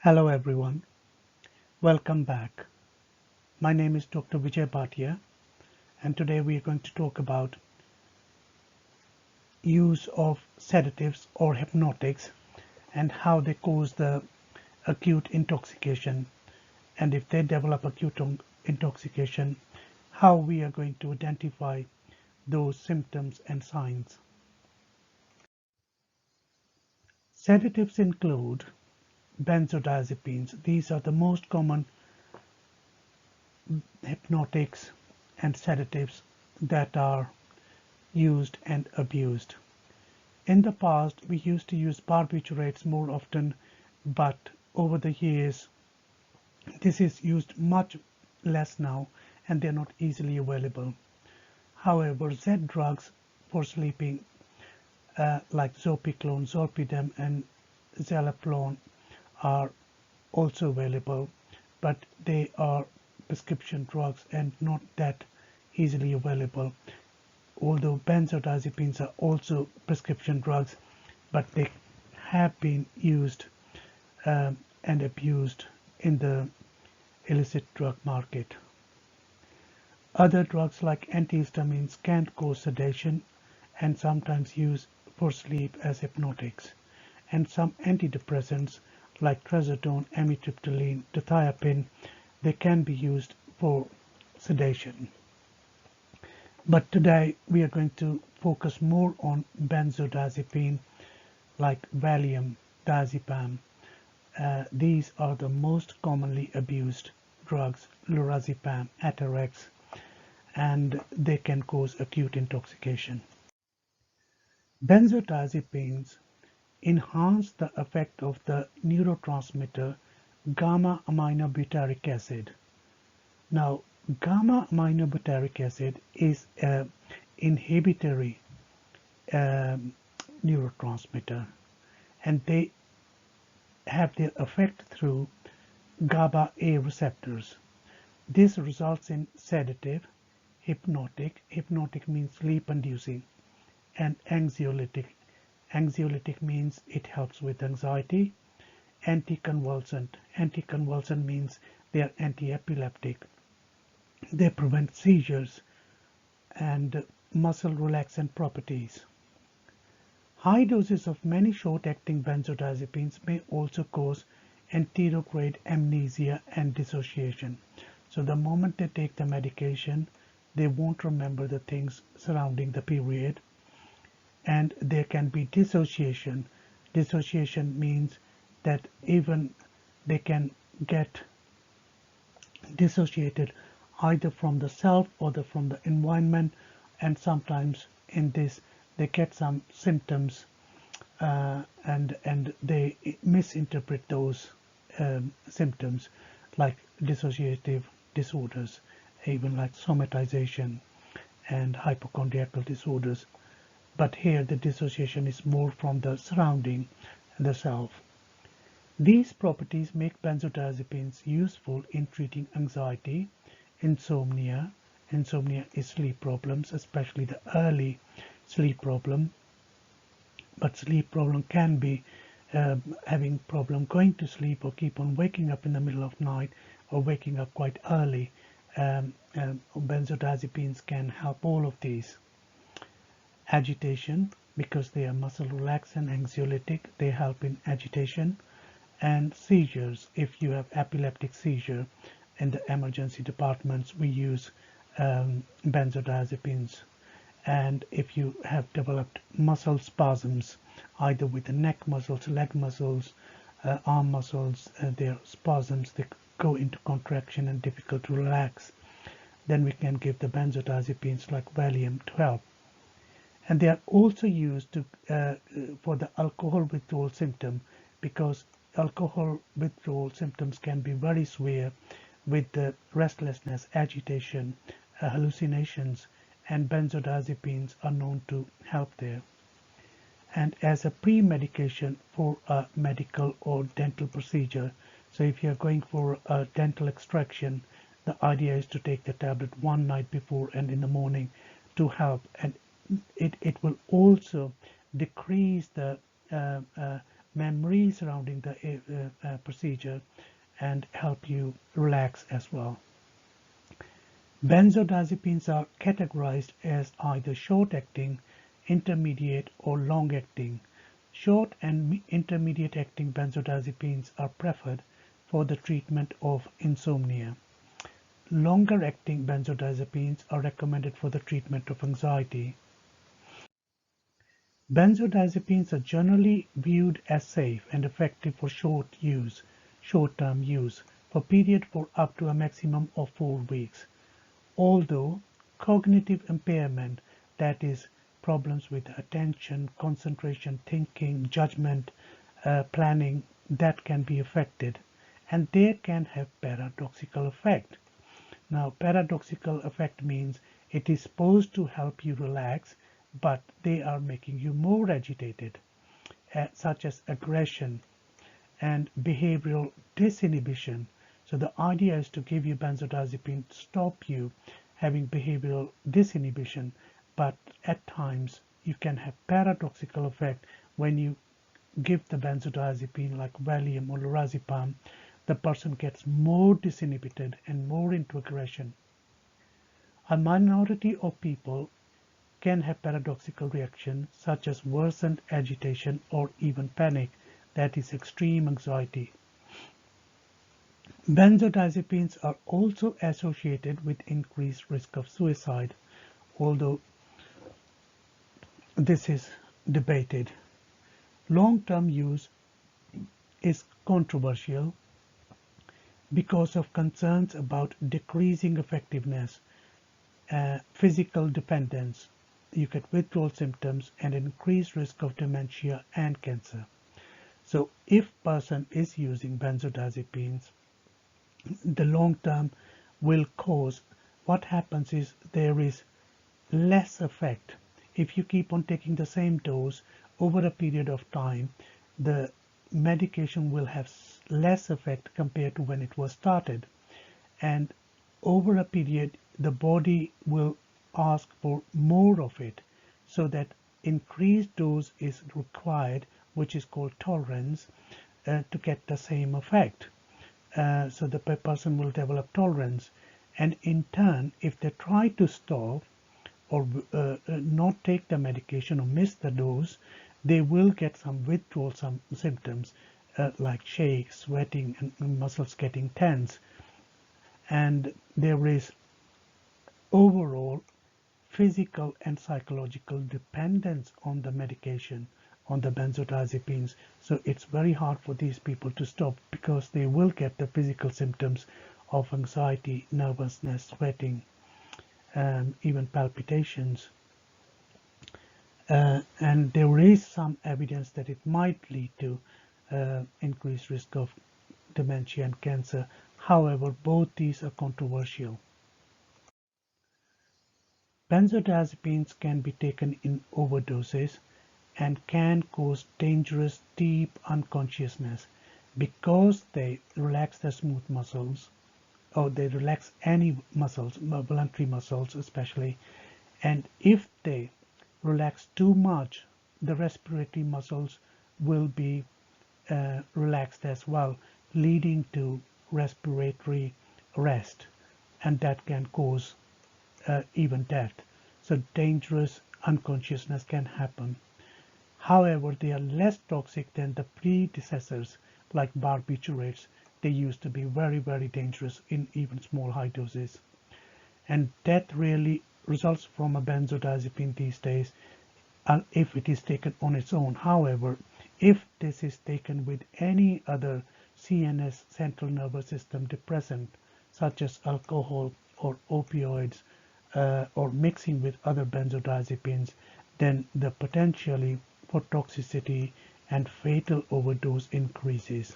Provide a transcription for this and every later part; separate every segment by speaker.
Speaker 1: Hello everyone, welcome back. My name is Dr. Vijay Bhatia and today we are going to talk about use of sedatives or hypnotics and how they cause the acute intoxication, and if they develop acute intoxication, how we are going to identify those symptoms and signs. Sedatives include benzodiazepines. These are the most common hypnotics and sedatives that are used and abused. In the past, we used to use barbiturates more often, but over the years, this is used much less now and they're not easily available. However, Z drugs for sleeping, like zopiclone, zolpidem, and zaleplon, are also available, but they are prescription drugs and not that easily available. Although benzodiazepines are also prescription drugs, but they have been used and abused in the illicit drug market. Other drugs like antihistamines can cause sedation and sometimes used for sleep as hypnotics, and some antidepressants like trazodone, amitriptyline, thiopin, they can be used for sedation. But today we are going to focus more on benzodiazepine like Valium, diazepam. These are the most commonly abused drugs, lorazepam, Atarax, and they can cause acute intoxication. Benzodiazepines enhance the effect of the neurotransmitter gamma-aminobutyric acid. Now, gamma-aminobutyric acid is an inhibitory neurotransmitter, and they have their effect through GABAA receptors. This results in sedative, hypnotic, hypnotic means sleep-inducing, and anxiolytic. Anxiolytic means it helps with anxiety. Anticonvulsant. Anticonvulsant means they are anti-epileptic. They prevent seizures and muscle relaxant properties. High doses of many short-acting benzodiazepines may also cause anterograde amnesia and dissociation. So the moment they take the medication, they won't remember the things surrounding the period, and there can be dissociation. Dissociation means that even they can get dissociated either from the self or from the environment, and sometimes in this they get some symptoms and they misinterpret those symptoms, like dissociative disorders, even like somatization and hypochondriacal disorders. But here the dissociation is more from the surrounding and the self. These properties make benzodiazepines useful in treating anxiety, insomnia. Insomnia is sleep problems, especially the early sleep problem. But sleep problem can be having problem going to sleep or keep on waking up in the middle of night or waking up quite early. Benzodiazepines can help all of these. Agitation, because they are muscle relaxant, anxiolytic, they help in agitation. And seizures, if you have epileptic seizure in the emergency departments, we use benzodiazepines. And if you have developed muscle spasms, either with the neck muscles, leg muscles, arm muscles, their spasms, they go into contraction and difficult to relax, then we can give the benzodiazepines like Valium to help. And they are also used to, for the alcohol withdrawal symptom, because alcohol withdrawal symptoms can be very severe with the restlessness, agitation, hallucinations, and benzodiazepines are known to help there. And as a pre-medication for a medical or dental procedure, so if you're going for a dental extraction, the idea is to take the tablet one night before and in the morning to help, and it will also decrease the memory surrounding the procedure and help you relax as well. Benzodiazepines are categorized as either short-acting, intermediate, or long-acting. Short and intermediate-acting benzodiazepines are preferred for the treatment of insomnia. Longer-acting benzodiazepines are recommended for the treatment of anxiety. Benzodiazepines are generally viewed as safe and effective for short-term use, for period for up to a maximum of 4 weeks. Although cognitive impairment, that is, problems with attention, concentration, thinking, judgment, planning, that can be affected, and they can have paradoxical effect. Now, paradoxical effect means it is supposed to help you relax, but they are making you more agitated, such as aggression and behavioral disinhibition. So the idea is to give you benzodiazepine to stop you having behavioral disinhibition, but at times you can have paradoxical effect when you give the benzodiazepine like Valium or lorazepam. The person gets more disinhibited and more into aggression. A minority of people can have paradoxical reactions such as worsened agitation or even panic, that is extreme anxiety. Benzodiazepines are also associated with increased risk of suicide, although this is debated. Long-term use is controversial because of concerns about decreasing effectiveness, physical dependence, you get withdrawal symptoms, and increased risk of dementia and cancer. So if person is using benzodiazepines, the long term will cause, what happens is there is less effect. If you keep on taking the same dose over a period of time, the medication will have less effect compared to when it was started, and over a period the body will ask for more of it, so that increased dose is required, which is called tolerance, to get the same effect. So the person will develop tolerance, and in turn, if they try to stop or not take the medication or miss the dose, they will get some withdrawal symptoms like shakes, sweating, and muscles getting tense. And there is overall physical and psychological dependence on the medication, on the benzodiazepines. So it's very hard for these people to stop because they will get the physical symptoms of anxiety, nervousness, sweating, even palpitations. And there is some evidence that it might lead to increased risk of dementia and cancer. However, both these are controversial. Benzodiazepines can be taken in overdoses and can cause dangerous deep unconsciousness because they relax the smooth muscles, or they relax any muscles, voluntary muscles especially, and if they relax too much, the respiratory muscles will be relaxed as well, leading to respiratory arrest, and that can cause even death. So dangerous unconsciousness can happen. However, they are less toxic than the predecessors like barbiturates. They used to be very, very dangerous in even small high doses. And death really results from a benzodiazepine these days if it is taken on its own. However, if this is taken with any other CNS, central nervous system depressant, such as alcohol or opioids, or mixing with other benzodiazepines, then the potentially for toxicity and fatal overdose increases.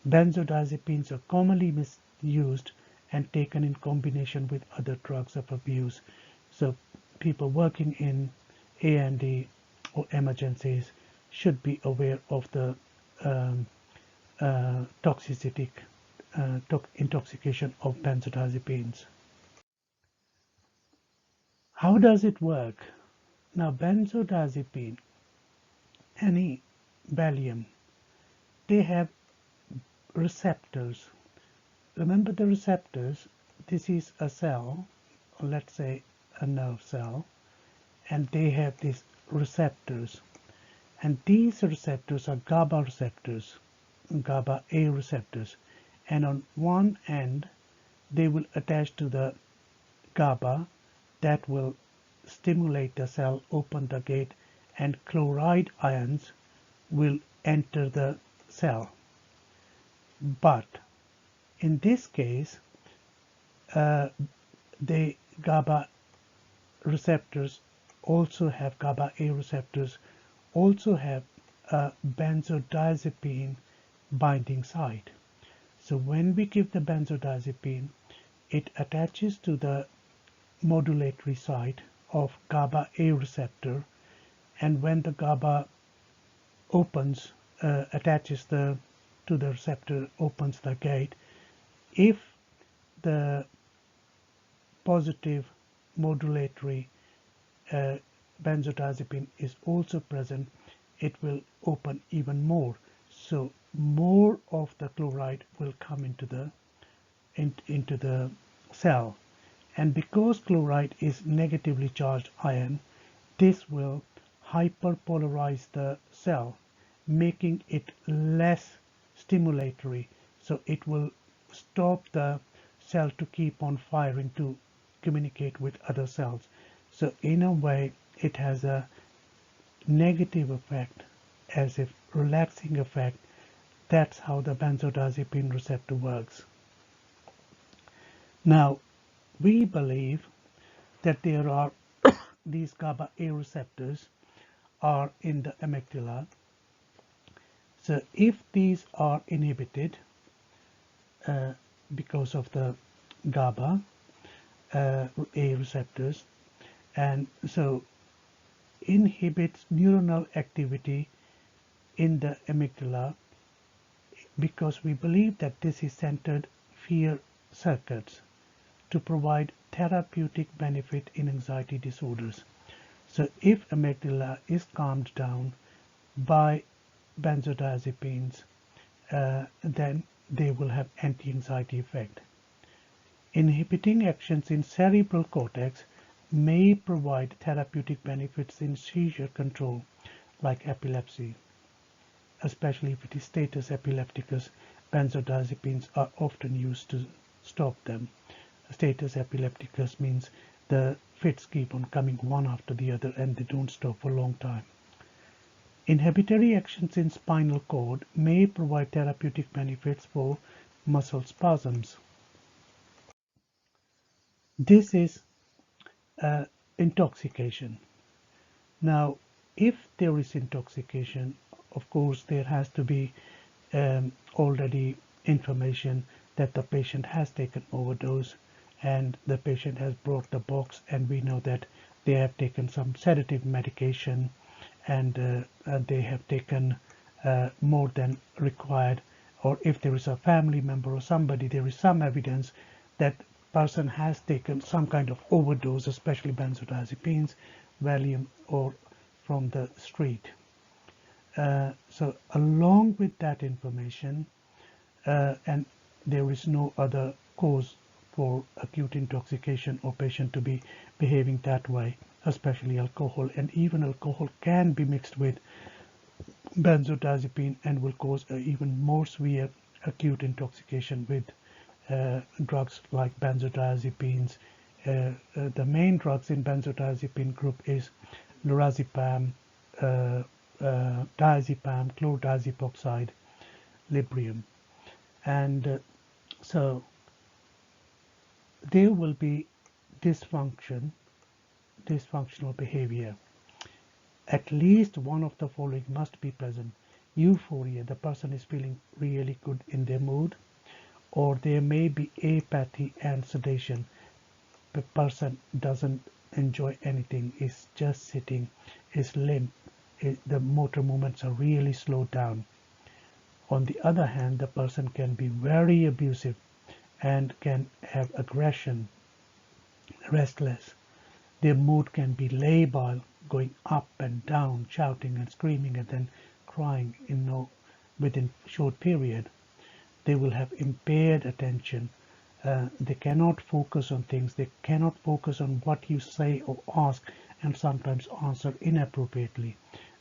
Speaker 1: Benzodiazepines are commonly misused and taken in combination with other drugs of abuse. So people working in A&E or emergencies should be aware of the toxicity, intoxication of benzodiazepines. How does it work? Now, benzodiazepine, any Valium, they have receptors. Remember the receptors, this is a cell, or let's say a nerve cell, and they have these receptors. And these receptors are GABA receptors, GABA-A receptors. And on one end, they will attach to the GABA that will stimulate the cell, open the gate, and chloride ions will enter the cell. But in this case, the GABA receptors also have GABA-A receptors, also have a benzodiazepine binding site. So when we give the benzodiazepine, it attaches to the modulatory site of GABA-A receptor, and when the GABA opens, attaches to the receptor, opens the gate, if the positive modulatory benzodiazepine is also present, it will open even more. So more of the chloride will come into the cell. And because chloride is negatively charged ion, this will hyperpolarize the cell, making it less stimulatory. So it will stop the cell to keep on firing to communicate with other cells. So in a way, it has a negative effect, as if relaxing effect. That's how the benzodiazepine receptor works. Now, we believe that there are these GABA-A receptors are in the amygdala. So if these are inhibited because of the GABA A receptors, and so inhibits neuronal activity in the amygdala, because we believe that this is centered fear circuits to provide therapeutic benefit in anxiety disorders. So if amygdala is calmed down by benzodiazepines, then they will have anti-anxiety effect. Inhibiting actions in cerebral cortex may provide therapeutic benefits in seizure control, like epilepsy. Especially if it is status epilepticus, benzodiazepines are often used to stop them. Status epilepticus means the fits keep on coming one after the other and they don't stop for a long time. Inhibitory actions in spinal cord may provide therapeutic benefits for muscle spasms. This is intoxication. Now, if there is intoxication, of course, there has to be already information that the patient has taken overdose, and the patient has brought the box, and we know that they have taken some sedative medication, and they have taken more than required. Or if there is a family member or somebody, there is some evidence that person has taken some kind of overdose, especially benzodiazepines, Valium, or from the street. So along with that information, and there is no other cause for acute intoxication or patient to be behaving that way, especially alcohol, and even alcohol can be mixed with benzodiazepine and will cause even more severe acute intoxication with drugs like benzodiazepines. The main drugs in benzodiazepine group is lorazepam, diazepam, chlordiazepoxide, Librium. And so there will be dysfunctional behavior. At least one of the following must be present. Euphoria, the person is feeling really good in their mood, or there may be apathy and sedation. The person doesn't enjoy anything, is just sitting, is limp, the motor movements are really slowed down. On the other hand, the person can be very abusive and can have aggression, restless. Their mood can be labile, going up and down, shouting and screaming, and then crying within short period. They will have impaired attention. They cannot focus on things. They cannot focus on what you say or ask, and sometimes answer inappropriately.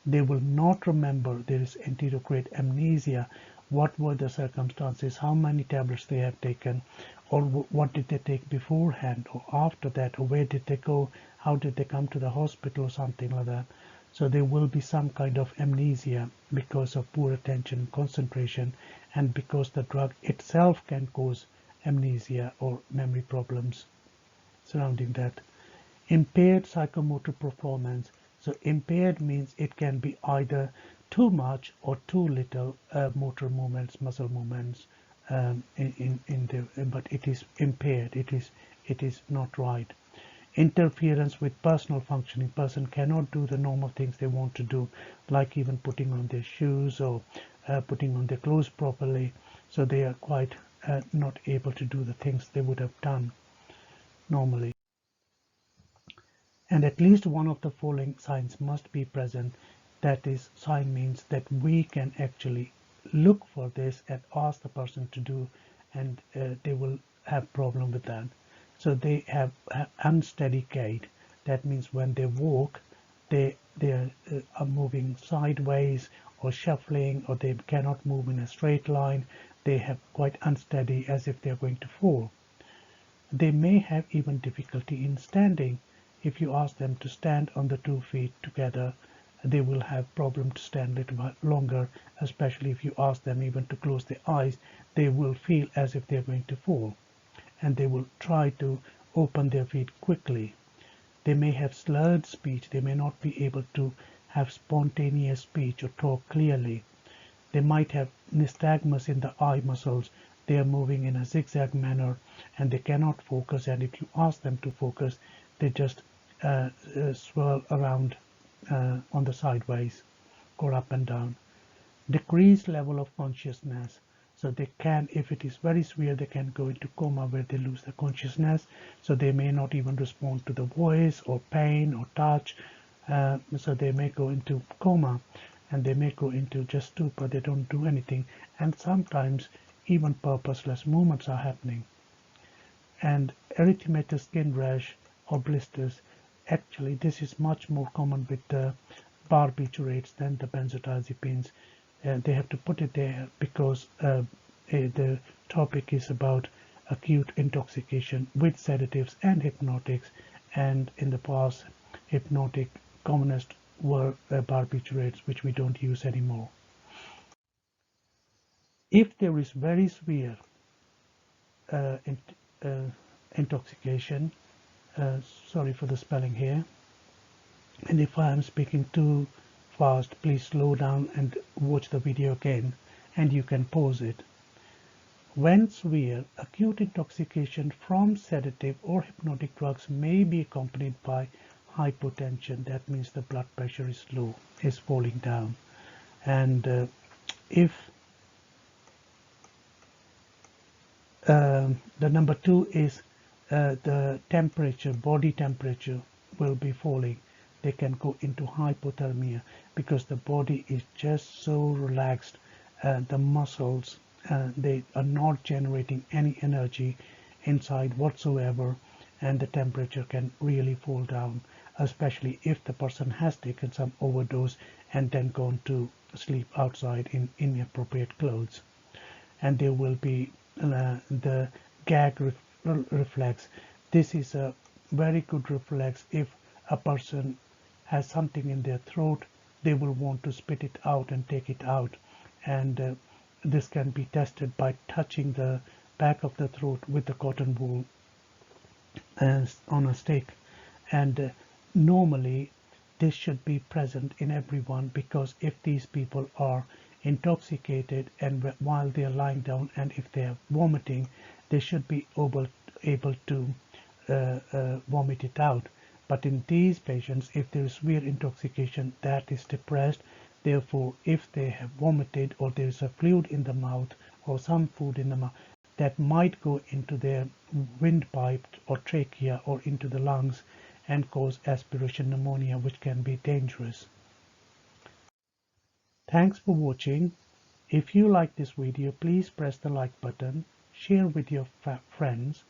Speaker 1: They will not remember. There is anterograde amnesia. What were the circumstances? How many tablets they have taken, or what did they take beforehand or after that, or where did they go? How did they come to the hospital or something like that? So there will be some kind of amnesia because of poor attention, concentration, and because the drug itself can cause amnesia or memory problems surrounding that. Impaired psychomotor performance. So impaired means it can be either too much or too little motor movements, muscle movements but it is impaired. It is not right. Interference with personal functioning. Person cannot do the normal things they want to do, like even putting on their shoes or putting on their clothes properly. So they are quite not able to do the things they would have done normally. And at least one of the following signs must be present. That is, sign means that we can actually look for this and ask the person to do, and they will have problem with that. So they have unsteady gait. That means when they walk, they are moving sideways or shuffling, or they cannot move in a straight line. They have quite unsteady, as if they are going to fall. They may have even difficulty in standing. If you ask them to stand on the 2 feet together, they will have problem to stand a little bit longer, especially if you ask them even to close their eyes. They will feel as if they're going to fall, and they will try to open their feet quickly. They may have slurred speech. They may not be able to have spontaneous speech or talk clearly. They might have nystagmus in the eye muscles. They are moving in a zigzag manner and they cannot focus, and if you ask them to focus, they just swirl around on the sideways, go up and down. Decreased level of consciousness. So they can, if it is very severe, they can go into coma where they lose the consciousness. So they may not even respond to the voice or pain or touch. So they may go into coma, and they may go into just stupor. They don't do anything, and sometimes even purposeless movements are happening. And erythematous skin rash or blisters. Actually, this is much more common with the barbiturates than the benzodiazepines. They have to put it there because the topic is about acute intoxication with sedatives and hypnotics, and in the past hypnotic commonest were barbiturates, which we don't use anymore. If there is very severe intoxication, sorry for the spelling here, and if I am speaking too fast, please slow down and watch the video again, and you can pause it. When severe, acute intoxication from sedative or hypnotic drugs may be accompanied by hypotension. That means the blood pressure is low, is falling down. And if the number 2 is the temperature, body temperature will be falling. They can go into hypothermia because the body is just so relaxed. The muscles, they are not generating any energy inside whatsoever, and the temperature can really fall down, especially if the person has taken some overdose and then gone to sleep outside in inappropriate clothes. And there will be the gag reflex. This is a very good reflex. If a person has something in their throat, they will want to spit it out and take it out, and this can be tested by touching the back of the throat with the cotton wool on a stick. And normally this should be present in everyone, because if these people are intoxicated and while they are lying down, and if they are vomiting, they should be able to vomit it out. But in these patients, if there is severe intoxication, that is depressed. Therefore, if they have vomited, or there is a fluid in the mouth or some food in the mouth, that might go into their windpipe or trachea or into the lungs and cause aspiration pneumonia, which can be dangerous. Thanks for watching. If you like this video, please press the like button, share with your friends,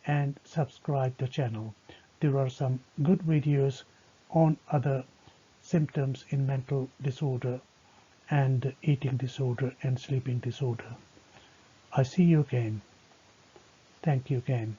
Speaker 1: and subscribe the channel. There are some good videos on other symptoms in mental disorder and eating disorder and sleeping disorder. I see you again. Thank you again.